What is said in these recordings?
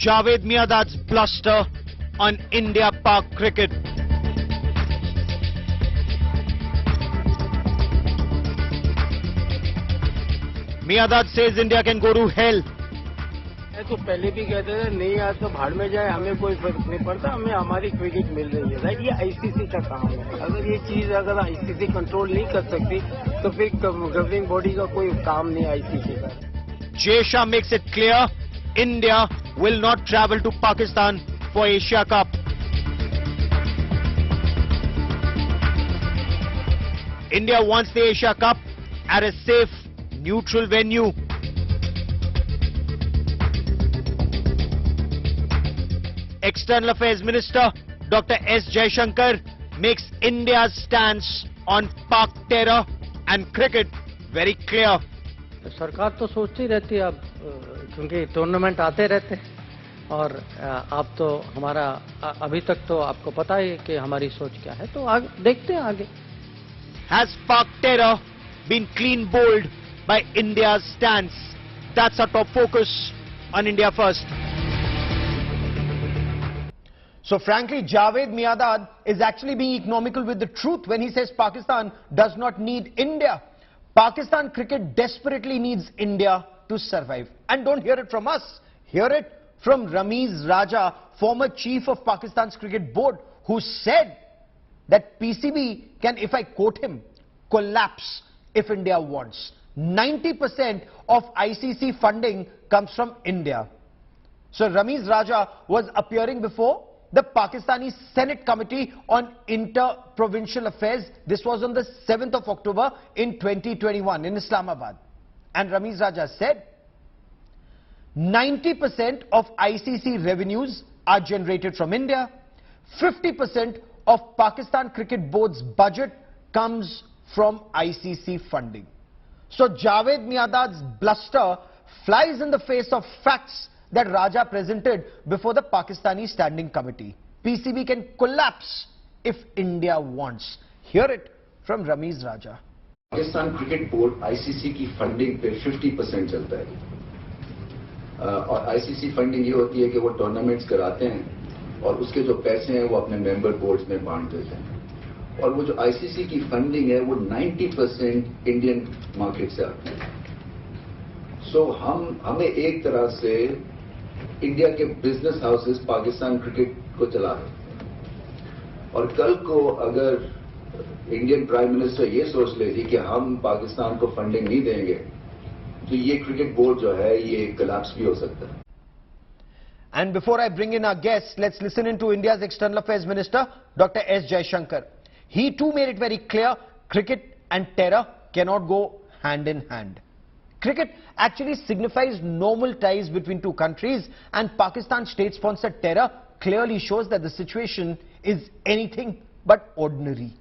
Javed Miandad's bluster on India-Pak cricket. Miandad says India can go to hell. तो पहले भी कहते थे नहीं आज तो भाड़ में जाए, हमें कोई फर्क नहीं पड़ता, हमें हमारी क्रिकेट मिल रही है। राइट, ये आईसीसी का काम है। अगर ये चीज अगर आईसीसी कंट्रोल नहीं कर सकती तो फिर गवर्निंग बॉडी का कोई काम नहीं आईसीसी का। Jay Shah makes it clear India will not travel to Pakistan for Asia Cup. India wants the Asia Cup at a safe, neutral venue. External Affairs Minister Dr. S. Jaishankar makes India's stance on Pak terror and cricket very clear. सरकार तो सोचती रहती है अब, क्योंकि tournament आते रहते हैं और आप तो हमारा अभी तक तो आपको पता ही है कि हमारी सोच क्या है, तो देखते हैं आगे. Has Pak terror been clean bowled by India's stance? That's our top focus on India First. So frankly, Javed Miandad is actually being economical with the truth when he says Pakistan does not need India. Pakistan cricket desperately needs India to survive. And don't hear it from us. Hear it from Ramiz Raja, former chief of Pakistan's cricket board, who said that PCB can, if I quote him, collapse if India wants. 90% of ICC funding comes from India. So Ramiz Raja was appearing before the Pakistani Senate Committee on Inter-Provincial Affairs. This was on the 7th of October in 2021 in Islamabad. And Ramiz Raja said, 90% of ICC revenues are generated from India. 50% of Pakistan Cricket Board's budget comes from ICC funding. So Javed Miandad's bluster flies in the face of facts that Raja presented before the Pakistani Standing Committee. PCB can collapse if India wants. Hear it from Ramiz Raja. Pakistan cricket board ICC की funding पे 50% चलता है और ICC funding ये होती है कि वो टूर्नामेंट्स कराते हैं और उसके जो पैसे हैं वो अपने मेंबर बोर्ड्स में बांट देते हैं और वो जो आईसीसी की फंडिंग है वो 90% इंडियन मार्केट से आती है. सो हमें एक तरह से इंडिया के बिजनेस हाउसेस पाकिस्तान क्रिकेट को चला रहे हैं और कल को अगर इंडियन प्राइम मिनिस्टर ये सोच लेगी कि हम पाकिस्तान को फंडिंग नहीं देंगे तो ये क्रिकेट बोर्ड जो है ये कोलैप्स भी हो सकता है. And before I bring in our guests, let's listen into India's External Affairs Minister Dr. S. Jaishankar. He too made it very clear cricket and terror cannot go hand in hand. Cricket actually signifies normal ties between two countries, and Pakistan's state-sponsored terror clearly shows that the situation is anything but ordinary.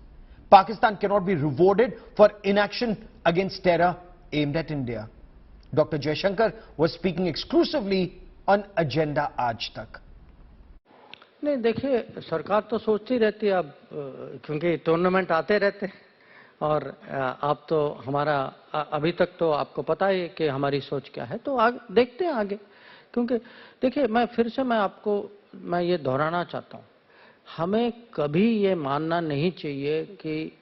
Pakistan cannot be rewarded for inaction against terror aimed at India. Dr. Jaishankar was speaking exclusively on Agenda Aaj Tak. नहीं, देखिए सरकार तो सोचती रहती है अब, क्योंकि tournament आते रहते हैं और आप तो हमारा अभी तक तो आपको पता ही है कि हमारी सोच क्या है, तो देखते हैं आगे. क्योंकि देखिए मैं ये दोहराना चाहता हूँ, हमें कभी ये मानना नहीं चाहिए कि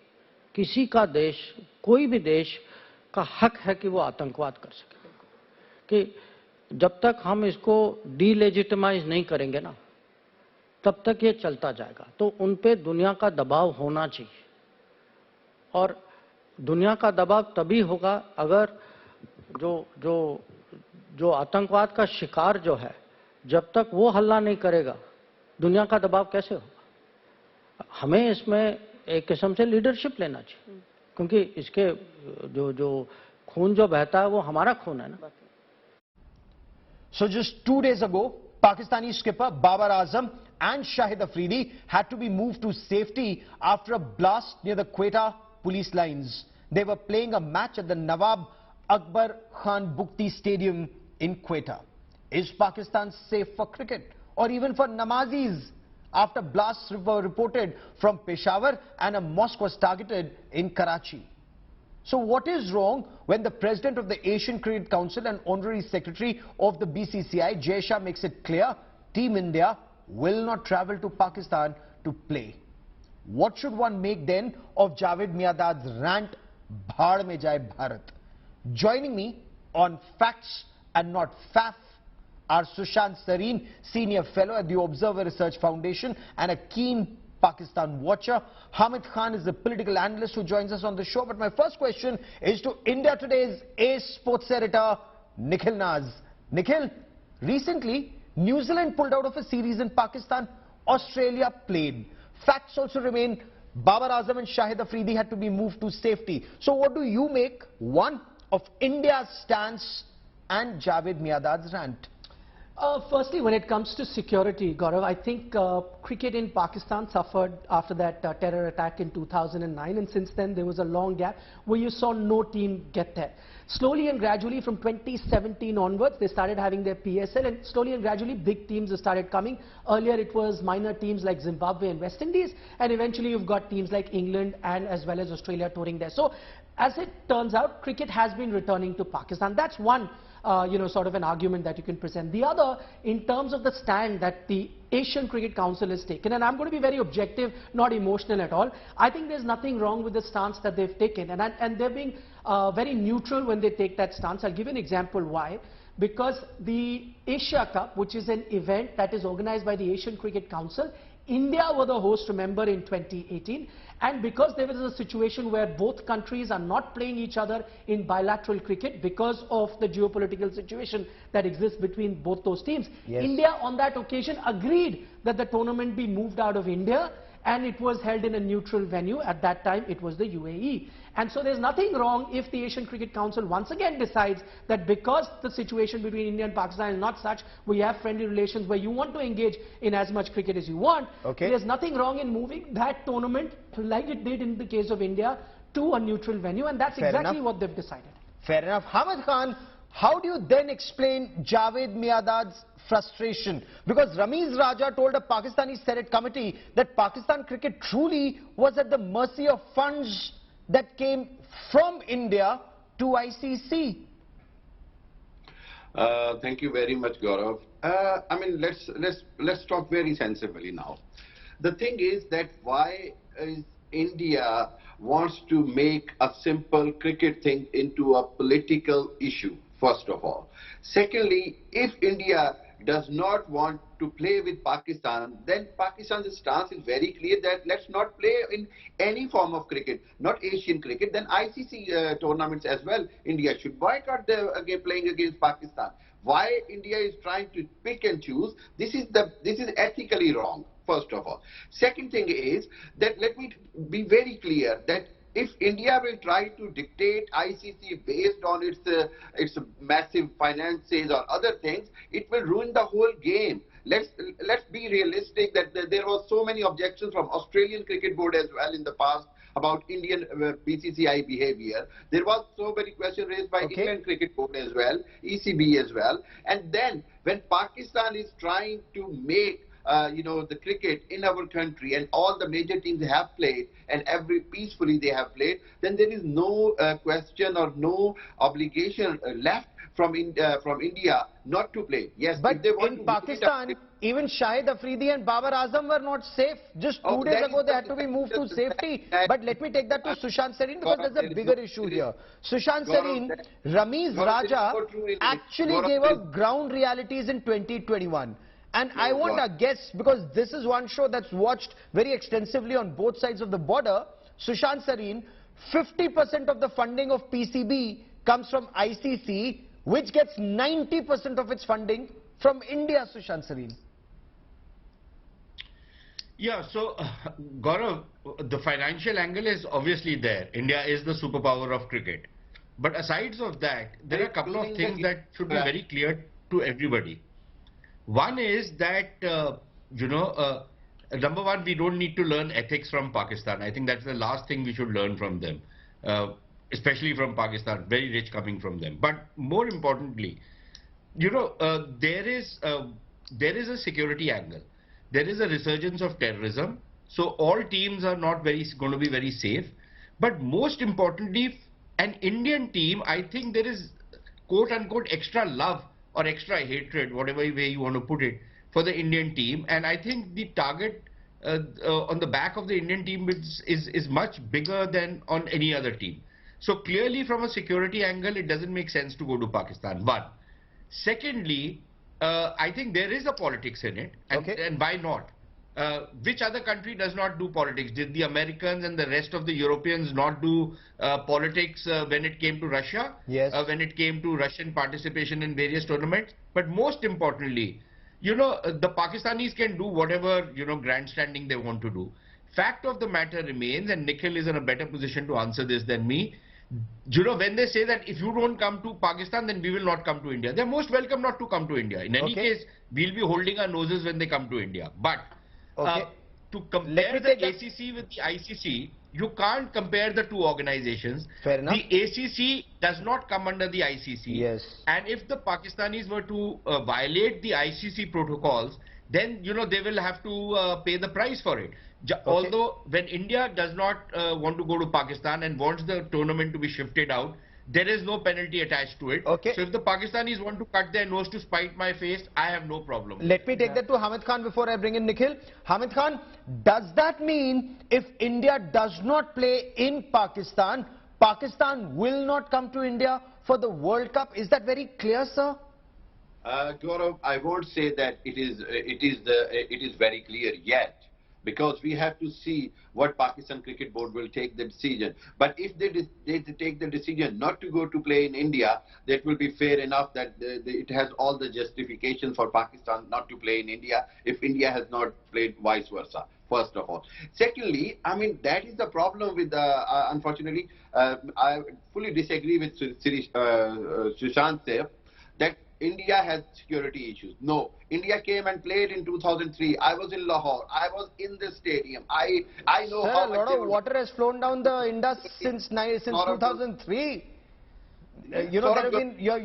किसी का देश, कोई भी देश का हक है कि वो आतंकवाद कर सके. कि जब तक हम इसको डीलेजिटिमाइज नहीं करेंगे ना, तब तक ये चलता जाएगा. तो उन पे दुनिया का दबाव होना चाहिए और दुनिया का दबाव तभी होगा अगर जो आतंकवाद का शिकार जो है, जब तक वो हल्ला नहीं करेगा, दुनिया का दबाव कैसे होगा. हमें इसमें एक किस्म से लीडरशिप लेना चाहिए, क्योंकि इसके जो खून जो बहता है वो हमारा खून है ना. So just 2 days ago, Pakistani skipper Babar Azam and Shahid Afridi had to be moved to safety after a blast near the Quetta police lines. They were playing a match at the Nawab Akbar Khan Bukti Stadium in Quetta. Is Pakistan safe for cricket or even for namazis after blasts were reported from Peshawar and a mosque was targeted in Karachi? So what is wrong when the President of the Asian Cricket Council and Honorary Secretary of the BCCI, Jay Shah, makes it clear Team India will not travel to Pakistan to play. What should one make then of Javed Miandad's rant, Bhaad mein jaye Bharat? Joining me on Facts and Not Faff are Sushant Sareen, Senior Fellow at the Observer Research Foundation and a keen Pakistan watcher. Hamid Khan is the political analyst who joins us on the show. But my first question is to India Today's ace sports editor, Nikhil Naz. Nikhil, recently, New Zealand pulled out of a series in Pakistan. Australia played. Facts also remain, Babar Azam and Shahid Afridi had to be moved to safety. So what do you make, one, of India's stance and Javed Miandad's rant? Firstly, when it comes to security, Gaurav, I think cricket in Pakistan suffered after that terror attack in 2009, and since then there was a long gap where you saw no team get there. Slowly and gradually from 2017 onwards, they started having their PSL, and slowly and gradually big teams have started coming. Earlier it was minor teams like Zimbabwe and West Indies, and eventually you've got teams like England and as well as Australia touring there. So as it turns out, cricket has been returning to Pakistan. That's one sort of an argument that you can present. The other, in terms of the stand that the Asian Cricket Council has taken, and I'm going to be very objective, not emotional at all. I think there's nothing wrong with the stance that they've taken, and they're being very neutral when they take that stance. I'll give you an example why. Because the Asia Cup, which is an event that is organized by the Asian Cricket Council, India were the host, remember, in 2018, and because there was a situation where both countries are not playing each other in bilateral cricket because of the geopolitical situation that exists between both those teams, yes, India on that occasion agreed that the tournament be moved out of India and it was held in a neutral venue. At that time it was the UAE. And so there's nothing wrong if the Asian Cricket Council once again decides that because the situation between India and Pakistan is not such, we have friendly relations where you want to engage in as much cricket as you want, okay, there's nothing wrong in moving that tournament like it did in the case of India to a neutral venue, and that's exactly what they've decided. Fair enough. Hamid Khan, how do you then explain Javed Miandad's frustration? Because Ramiz Raja told a Pakistani Senate committee that Pakistan cricket truly was at the mercy of funds that came from India to ICC. Thank you very much, Gaurav. I mean, let's talk very sensibly now. The thing is that why is India wants to make a simple cricket thing into a political issue, first of all. Secondly, if India does not want to play with Pakistan, then Pakistan's stance is very clear that let's not play in any form of cricket, not Asian cricket, then ICC tournaments as well. India should boycott playing against Pakistan. Why India is trying to pick and choose, this is ethically wrong, first of all. Second thing is that let me be very clear that if India will try to dictate ICC based on its massive finances or other things, it will ruin the whole game. Let's be realistic that there was so many objections from Australian Cricket Board as well in the past about Indian BCCI behavior. There was so many questions raised by Indian Cricket Board as well, ECB as well. And then when Pakistan is trying to make the cricket in our country and all the major teams have played and peacefully they have played, then there is no question or no obligation left from India not to play. Yes, but if they want in to Pakistan, even Shahid Afridi and Babar Azam were not safe. Just 2 days ago they had to be moved to safety. But let me take that to Sushant Sareen because there's a bigger issue here. Sushant Sareen, Ramiz Raja actually gave up ground realities in 2021. And I want a guess, because this is one show that's watched very extensively on both sides of the border. Sushant Sareen, 50% of the funding of PCB comes from ICC, which gets 90% of its funding from India, Sushant Sareen. Yeah, so Gaurav, the financial angle is obviously there. India is the superpower of cricket. But aside of that, there are a couple of things that should be very clear to everybody. One is that, number one, we don't need to learn ethics from Pakistan. I think that's the last thing we should learn from them, especially from Pakistan, very rich coming from them. But more importantly, there is a security angle. There is a resurgence of terrorism. So all teams are not going to be very safe. But most importantly, an Indian team, I think there is quote unquote extra love or extra hatred, whatever way you want to put it, for the Indian team, and I think the target on the back of the Indian team is much bigger than on any other team. So clearly from a security angle, it doesn't make sense to go to Pakistan. But secondly, I think there is a politics in it, and why not? Which other country does not do politics? Did the Americans and the rest of the Europeans not do politics when it came to Russia? Yes. When it came to Russian participation in various tournaments? But most importantly, the Pakistanis can do whatever, grandstanding they want to do. Fact of the matter remains, and Nikhil is in a better position to answer this than me. When they say that if you don't come to Pakistan, then we will not come to India. They're most welcome not to come to India. In any case, we'll be holding our noses when they come to India. But to compare the ACC with the ICC, you can't compare the two organizations. Fair enough. The ACC does not come under the ICC. Yes. And if the Pakistanis were to violate the ICC protocols, then, they will have to pay the price for it. Although when India does not want to go to Pakistan and wants the tournament to be shifted out, there is no penalty attached to it. Okay. So if the Pakistanis want to cut their nose to spite my face, I have no problem. Let me take that to Hamid Khan before I bring in Nikhil. Hamid Khan, does that mean if India does not play in Pakistan, Pakistan will not come to India for the World Cup? Is that very clear, sir? Gaurav, I won't say that it is very clear yet, because we have to see what Pakistan Cricket Board will take the decision. But if they take the decision not to go to play in India, that will be fair enough, that it has all the justification for Pakistan not to play in India if India has not played vice versa, first of all. Secondly, I mean, that is the problem with, unfortunately, I fully disagree with Sushant Seth that India has security issues. No, India came and played in 2003. I was in Lahore. I was in the stadium. I know Sir, how a lot of water has flown down the Indus since 2003. There have been your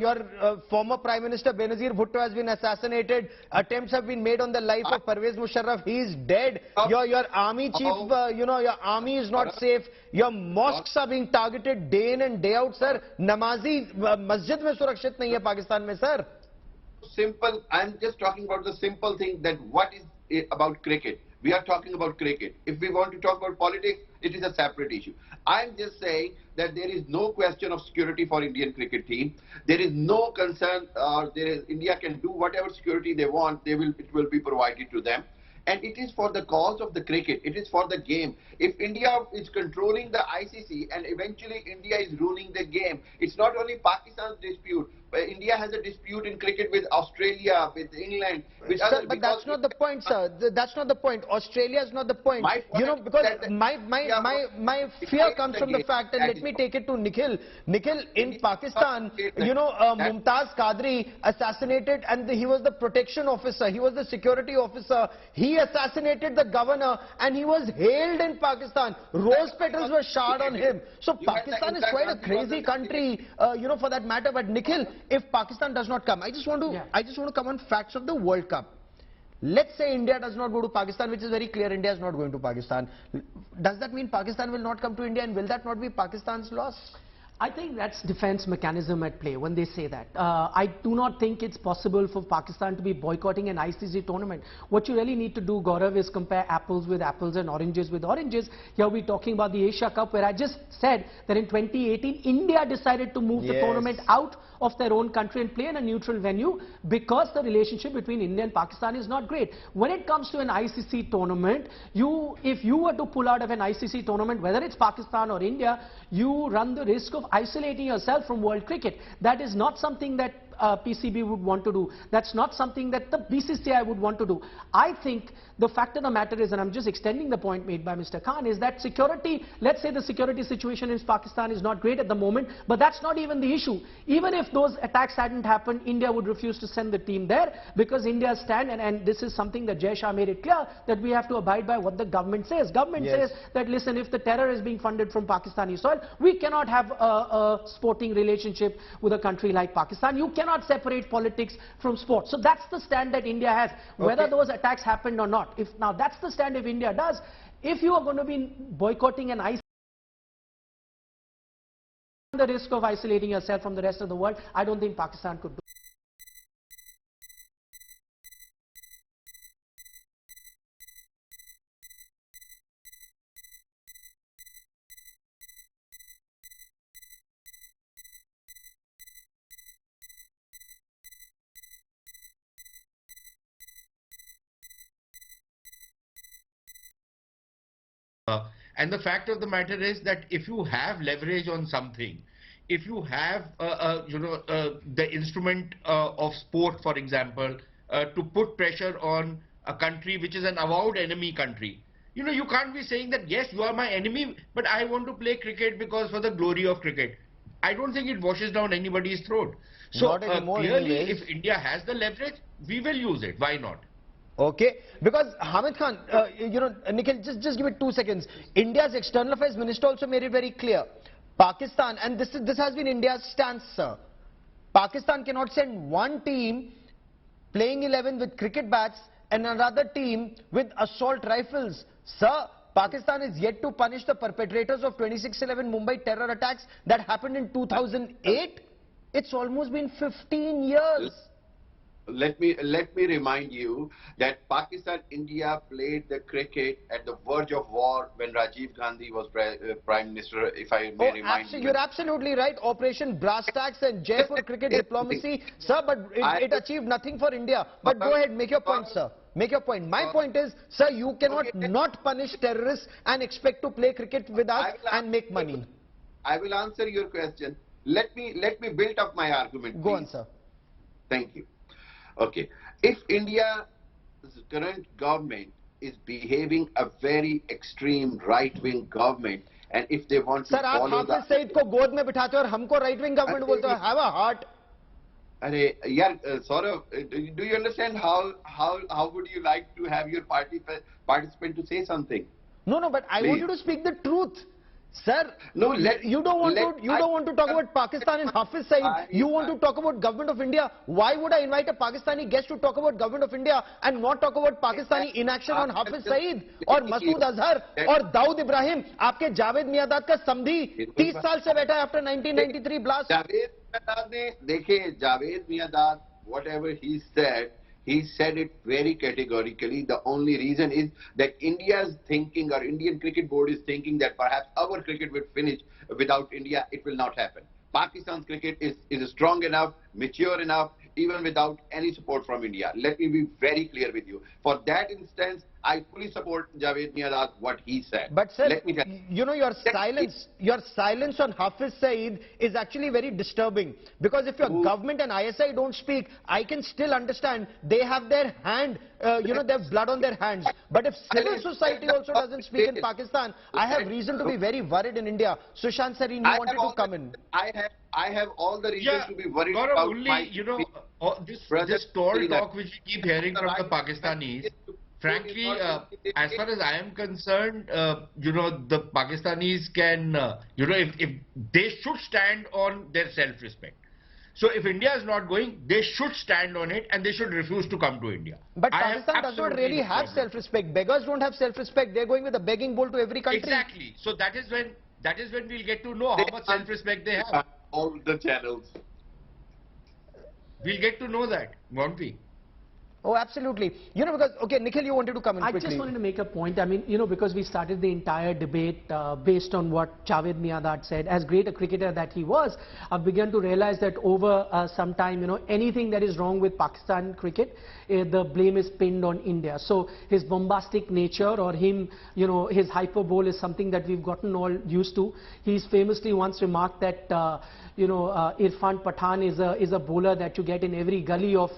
former Prime Minister Benazir Bhutto has been assassinated. Attempts have been made on the life of Pervez Musharraf. He is dead. Your army chief, your army is not safe. Your mosques are being targeted day in and day out, sir. Namazi masjid mein surakshit nahi hai Pakistan mein, sir. Simple. I'm just talking about the simple thing, that what is it about cricket? We are talking about cricket. If we want to talk about politics, it is a separate issue. I'm just saying that there is no question of security for Indian cricket team. There is no concern. India can do whatever security they want. It will be provided to them. And it is for the cause of the cricket. It is for the game. If India is controlling the ICC and eventually India is ruling the game, it's not only Pakistan's dispute. India has a dispute in cricket with Australia, with England, with others. But that's not the point, sir. That's not the point. Australia is not the point. Because my fear comes from the fact, and let me take it to Nikhil. Nikhil, in Pakistan, Mumtaz Qadri assassinated, and he was the protection officer. He was the security officer. He assassinated the governor, and he was hailed in Pakistan. Rose petals were showered on him. So Pakistan is quite a crazy country, for that matter. But Nikhil, if Pakistan does not come, I just want to come on facts of the World Cup. Let's say India does not go to Pakistan, which is very clear. India is not going to Pakistan. Does that mean Pakistan will not come to India, and will that not be Pakistan's loss? I think that's defense mechanism at play when they say that. I do not think it's possible for Pakistan to be boycotting an ICC tournament. What you really need to do, Gaurav, is compare apples with apples and oranges with oranges. Here we're talking about the Asia Cup, where I just said that in 2018, India decided to move the tournament out of their own country and play in a neutral venue because the relationship between India and Pakistan is not great. When it comes to an ICC tournament, if you were to pull out of an ICC tournament, whether it's Pakistan or India, you run the risk of isolating yourself from world cricket. That is not something that PCB would want to do. That's not something that the BCCI would want to do. I think the fact of the matter is, and I'm just extending the point made by Mr. Khan, is that security, let's say the security situation in Pakistan is not great at the moment, but that's not even the issue. Even if those attacks hadn't happened, India would refuse to send the team there, because India's stand, and this is something that Jai Shah made it clear, that we have to abide by what the government says. Government says that, listen, if the terror is being funded from Pakistani soil, we cannot have a sporting relationship with a country like Pakistan. You cannot separate politics from sport. So that's the stand that India has, whether those attacks happened or not. Now that's the stand if India does. If you are going to be boycotting an ICC, the risk of isolating yourself from the rest of the world, I don't think Pakistan could do. And the fact of the matter is that if you have leverage on something, if you have, the instrument of sport, for example, to put pressure on a country which is an avowed enemy country, you can't be saying that, yes, you are my enemy, but I want to play cricket because for the glory of cricket. I don't think it washes down anybody's throat. So Not anymore clearly, anyways. if India has the leverage, we will use it. Why not? Okay, because Hamid Khan, Nikhil, just give it 2 seconds. India's External Affairs Minister also made it very clear. Pakistan, and this has been India's stance, sir. Pakistan cannot send one team playing 11 with cricket bats and another team with assault rifles. Sir, Pakistan is yet to punish the perpetrators of 26/11 Mumbai terror attacks that happened in 2008. It's almost been 15 years. Let me remind you that Pakistan-India played the cricket at the verge of war when Rajiv Gandhi was Prime Minister, if I may remind you. You're absolutely right. Operation Brass Tacks and Jaipur cricket diplomacy, sir, but it achieved nothing for India. But go ahead, make your point, sir. Make your point. My point is, sir, you cannot not punish terrorists and expect to play cricket with us and make money. I will answer your question. Let me build up my argument, Go please. on, sir. Thank you. Okay. If India's current government is behaving a very extreme right-wing government, and if they want to Sir, आप follow Hafiz Saeed को गोद में बिठाते हो और हमको right wing government बोलते हो. Have a heart. Arey, yaar, Saurav, do you understand how would you like to have your participant to say something? No, but I want you to speak the truth. Sir, No, you don't want to talk about Pakistan and Hafiz Saeed. You want to talk about government of India. Why would I invite a Pakistani guest to talk about government of India and not talk about Pakistani inaction on Hafiz Saeed or Masood Azhar or Dawood Ibrahim? आपके जावेद मियांदाद का समधी 30 साल से बैठा है after 1993 blast. Javed Miandad ne, dekhe, Javed Miandad, whatever he said it very categorically. The only reason is that India's thinking, or Indian Cricket Board is thinking, that perhaps our cricket will finish without India. It will not happen. Pakistan's cricket is strong enough, mature enough, even without any support from India. Let me be very clear with you. For that instance, I fully support Javed Miandad, what he said. But sir, let me tell you, your silence on Hafiz Saeed is actually very disturbing, because if your government and ISI don't speak, I can still understand. They have their hand, they have blood on their hands. But if civil society also doesn't speak in Pakistan, I have reason to be very worried in India. Sushant Sareen, you wanted to come in. I have all the reasons to be worried Gaurav, about only, this tall talk which we keep hearing from the Pakistanis. Frankly, as far as I am concerned, the Pakistanis can, if they should stand on their self-respect. So if India is not going, they should stand on it and they should refuse to come to India. But Pakistan does not really have self-respect. Beggars don't have self-respect. They're going with a begging bowl to every country. Exactly. So that is when we'll get to know how much self-respect they have. All the channels. We'll get to know that, won't we? Oh, absolutely. Because, okay, Nikhil, you wanted to come in quickly. I just wanted to make a point. I mean, because we started the entire debate based on what Javed Miandad said. As great a cricketer that he was, I've begun to realize that over some time, anything that is wrong with Pakistan cricket, the blame is pinned on India. So his bombastic nature, or him, his hyperbole is something that we've gotten all used to. He's famously once remarked that, Irfan Pathan is a bowler that you get in every gully of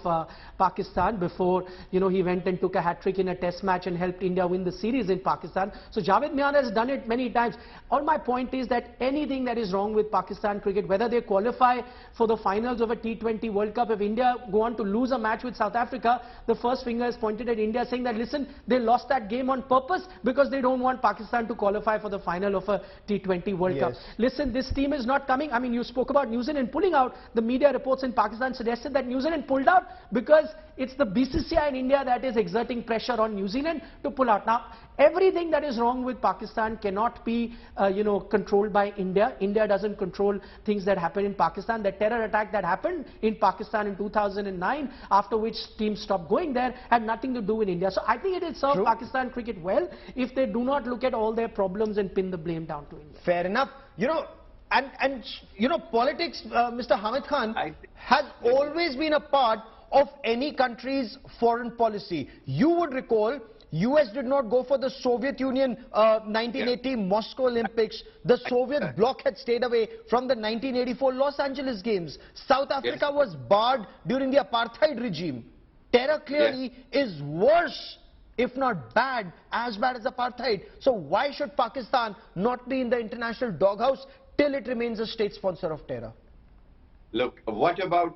Pakistan before, he went and took a hat-trick in a test match and helped India win the series in Pakistan. So Javed Miandad has done it many times. All my point is that anything that is wrong with Pakistan cricket, whether they qualify for the finals of a T20 World Cup, if India go on to lose a match with South Africa, the first finger is pointed at India saying that, listen, they lost that game on purpose because they don't want Pakistan to qualify for the final of a T20 World Cup. Listen, this team is not coming. I mean, you spoke about New Zealand pulling out. The media reports in Pakistan suggested that New Zealand pulled out because it's the BCCI in India that is exerting pressure on New Zealand to pull out. Now, everything that is wrong with Pakistan cannot be, controlled by India. India doesn't control things that happen in Pakistan. The terror attack that happened in Pakistan in 2009, after which teams stopped going there, had nothing to do with India. So I think it will serve Pakistan cricket well if they do not look at all their problems and pin the blame down to India. Fair enough. Politics, Mr. Hamid Khan, has always been a part of any country's foreign policy. You would recall US did not go for the Soviet Union 1980 Moscow Olympics. The Soviet bloc had stayed away from the 1984 Los Angeles Games. South Africa was barred during the apartheid regime. Terror clearly is worse, if not bad, as bad as apartheid. So why should Pakistan not be in the international doghouse till it remains a state sponsor of terror? Look, what about,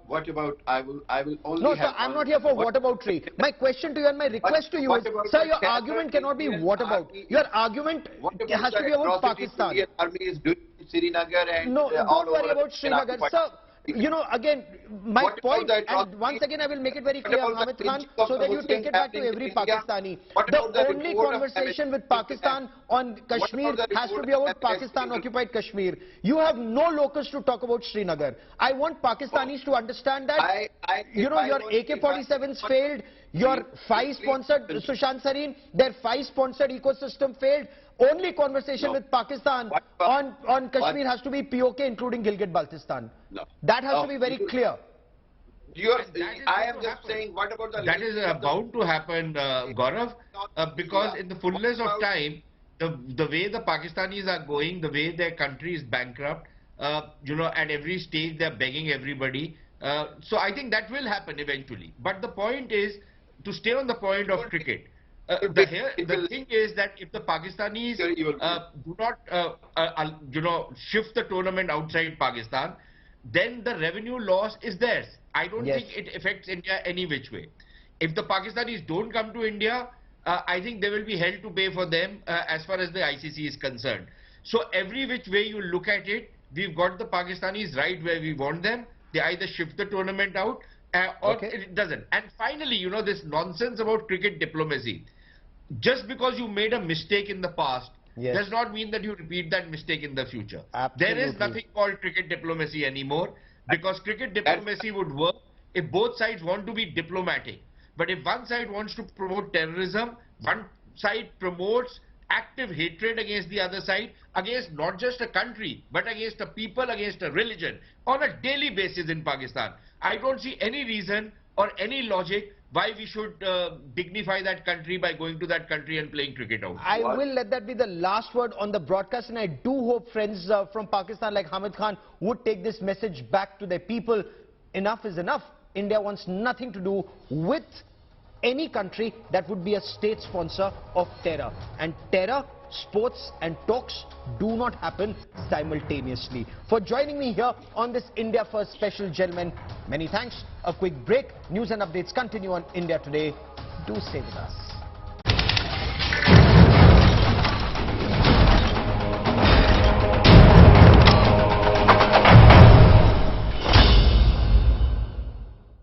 I will only No, have sir, I'm not here for what about tree. My question to you and my request to you is, sir, your argument cannot be what about. Your argument has to be about Pakistan. Indian army is doing in Srinagar and No, all don't worry over about Srinagar. Sir, you know, again, my What about point, the and atrocity? once again I will make it very What clear, about the Hamid Khan, lynching of so that you Muslims take it back to happening every in India? Pakistani. What about The the only report of conversation with Amnesty Pakistan on Kashmir about the has to report be of about Amnesty Pakistan-occupied Kashmir. You have no locus to talk about Srinagar. I want Pakistanis to understand that, you know, your AK-47s failed, your FI-sponsored Sushant Sareen, their FI-sponsored ecosystem failed. Only conversation with Pakistan on Kashmir has to be POK, including Gilgit-Baltistan. No. That has to be very clear. I am just saying, what about the... That is bound to happen, Gaurav, because in the fullness of time, the way the Pakistanis are going, the way their country is bankrupt, you know, at every stage they're begging everybody. So I think that will happen eventually. But the point is, to stay on the point of cricket, the thing is that if the Pakistanis do not, you know, shift the tournament outside Pakistan, then the revenue loss is theirs. I don't think it affects India any which way. If the Pakistanis don't come to India, I think they will be held to pay for them as far as the ICC is concerned. So every which way you look at it, we've got the Pakistanis right where we want them. They either shift the tournament out or it doesn't. And finally, you know, this nonsense about cricket diplomacy. Just because you made a mistake in the past does not mean that you repeat that mistake in the future. Absolutely. There is nothing called cricket diplomacy anymore, because cricket diplomacy would work if both sides want to be diplomatic. But if one side wants to promote terrorism, one side promotes active hatred against the other side, against not just a country, but against a people, against a religion, on a daily basis in Pakistan. I don't see any reason or any logic why we should dignify that country by going to that country and playing cricket out. I will let that be the last word on the broadcast, and I do hope friends from Pakistan like Hamid Khan would take this message back to their people. Enough is enough. India wants nothing to do with any country that would be a state sponsor of terror. And terror, sports and talks do not happen simultaneously. For joining me here on this India First special, gentlemen, many thanks. A quick break. News and updates continue on India Today. Do stay with us.